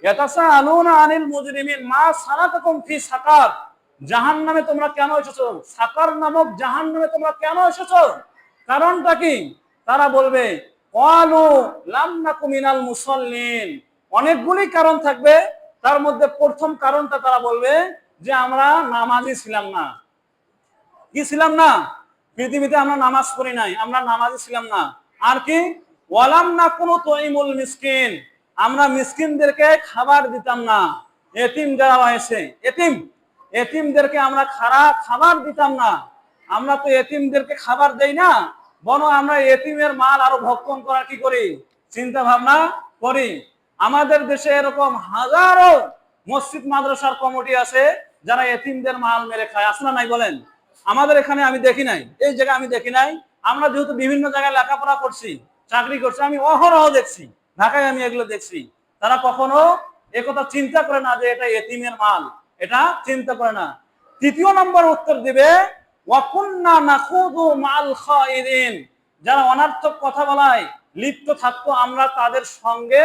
ইয়াতাসাআলুনা আনিল মুজরিমিন মা সালাকাকুম ফি সাকার, জাহান্নামে তোমরা কেন এসেছো? সাকার নামক জাহান্নামে তোমরা কেন এসেছো? কারণটা কি? তারা বলবে ক্বালু লাম নাকু মিনাল মুসাল্লিন। অনেকগুলি কারণ থাকবে, তার মধ্যে প্রথম কারণটা তারা বলবে যে আমরা নামাজি ছিলাম না। কি ছিলাম না? পৃথিবীতে আমরা নামাজ পড়ি নাই, আমরা নামাজি ছিলাম না। আর কি? ওয়ালাম নাকুনু তুইমুল মিসকিন, আমরা মিসকিনদেরকে খাবার দিতাম না। এতিম যারা রয়েছে, এতিমদেরকে আমরা খাবার দিতাম না। আমরা তো এতিমদেরকে খাবার দেই না, বরং আমরা এতিমের মাল আরো ভক্ষণ করার কি করি? চিন্তা ভাবনা করি। আমাদের দেশে এরকম হাজারো মসজিদ মাদ্রাসার কমিটি আছে যারা এতিমদের মাল মেরে খায়, আছে না নাই বলেন? আমাদের এখানে আমি দেখি নাই, এই জায়গায় আমি দেখি নাই। আমরা যেহেতু বিভিন্ন জায়গায় লেখাপড়া করছি, চাকরি করছি, আমি অহরহ দেখছি, ঢাকায় আমি এগুলো দেখছি। তারা কখনো একথা চিন্তা করে না যে এটা এতিমের মাল, এটা চিন্তা করে না। তৃতীয় নম্বর উত্তর দিবে ওয়াকুন্না নাখুযু মাল খায়িরিন, যারা অনার্থক কথা বলায় লিপ্ত থাকতো আমরা তাদের সঙ্গে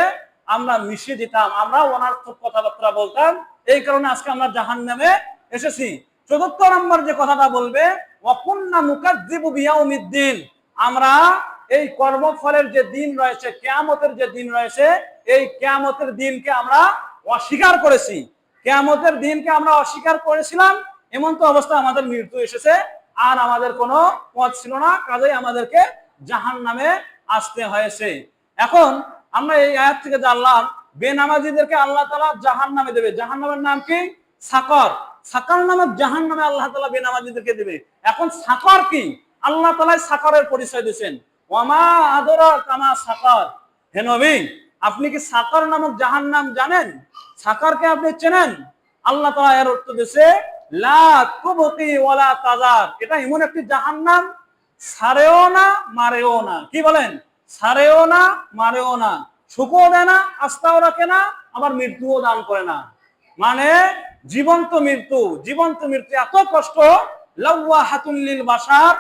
আমরা মিশে যেতাম, আমরা অনার্থক কথাবার্তা বলতাম, এই কারণে আজকে আমরা জাহান্নামে এসেছি। চতুর্থ নম্বর যে কথাটা বলবে ওয়াকুন্না নুকাজ্জিবু বিয়াউমিদ্দিন, আমরা এই কর্মফলের যে দিন রয়েছে, কিয়ামতের যে দিন রয়েছে, এই কিয়ামতের দিনকে আমরা অস্বীকার করেছি। কিয়ামতের দিনকে আমরা অস্বীকার করেছিলাম, এমন তো অবস্থা আমাদের মৃত্যু এসেছে, আর আমাদের কোনো পথ ছিল না, কাজেই আমাদেরকে জাহান্নামে আসতে হয়েছে। এখন আমরা এই আয়াত থেকে জানলাম বেনামাজিদেরকে আল্লাহ তাআলা জাহান্নামে দেবে। জাহান্নামের নাম কি? সাকর। সাকর নামক জাহান্নামে আল্লাহ তাআলা বেনামাজিদেরকে দেবে। এখন সাকর কি? আল্লাহ তাআলা সাকরের পরিচয় দিয়েছেন, ওয়ামা আদরাকা মা সাকর। হে নবী, আপনি কি সাকর নামক জাহান্নাম জানেন? সাকরকে আপনি চেনেন? আল্লাহ তাআলা এর উত্তর দিয়েছে লা তুবকি ওয়ালা তাজার, এটা এমন একটি জাহান্নাম ছাড়েও না মারেও না। কি বলেন? ছাড়েও না মারেও না, সুখও দেয় না, আস্থাও রাখে না, আবার মৃত্যুও দান করে না। মানে জীবন্ত মৃত্যু, জীবন্ত মৃত্যু এত কষ্ট, লাওয়াহাতুল লিল বাশার,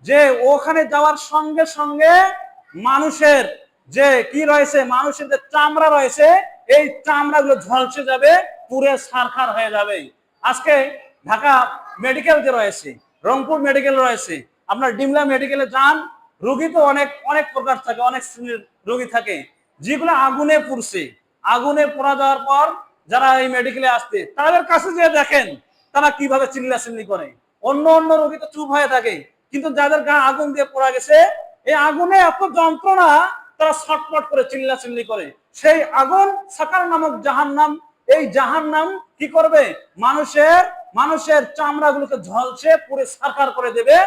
যে ওখানে যাওয়ার সঙ্গে সঙ্গে মানুষের যে কি রয়েছে, মানুষের যে চামড়া রয়েছে, এই চামড়াগুলো ঝলসে যাবে, পুরে ছারখার হয়ে যাবে। আজকে ঢাকা মেডিকেল যে রয়েছে, রংপুর মেডিকেল রয়েছে, আপনার ডিমলা মেডিকেলে যান, রোগী তো অনেক অনেক প্রকার থাকে, অনেক শ্রেণীর রোগী থাকে, যেগুলো আগুনে পুড়ছে। আগুনে পোড়া যাওয়ার পর যারা এই মেডিকেলে আসছে, তাদের কাছে যে দেখেন তারা কিভাবে চিল্লাচিল্লি করে। অন্য অন্য রোগী তো চুপ হয়ে থাকে, কিন্তু যাদের গা আগুন দিয়ে পোড়া গেছে, এই আগুনে এত যন্ত্রণা, তারা ছটফট করে চিল্লাচিল্লি করে। সেই আগুন সাকার নামক জাহান্নাম, এই জাহান্নাম কি করবে? মানুষের চামড়াগুলোকে ঝলসে পুরে সারকার করে দেবে।